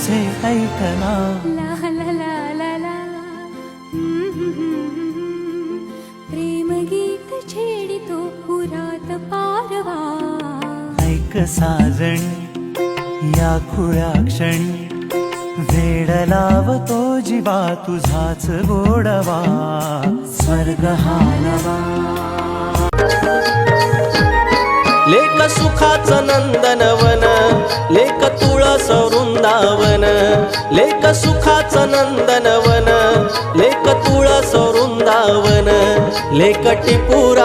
तुझे ऐकना. ला ला ला ला ला प्रेम गीत छेडितो पुरात पारवा. ऐक साजणी या खुळ्या क्षणी वेड लावतो जीवा तुझाच गोडवा. स्वर्ग हा नवा. लेक सुखाचं नंदनवन, लेक तुळस वृंदावन. लेक सुखाचं नंदनवन, लेक तुळस वृंदावन. लेक टिपुरा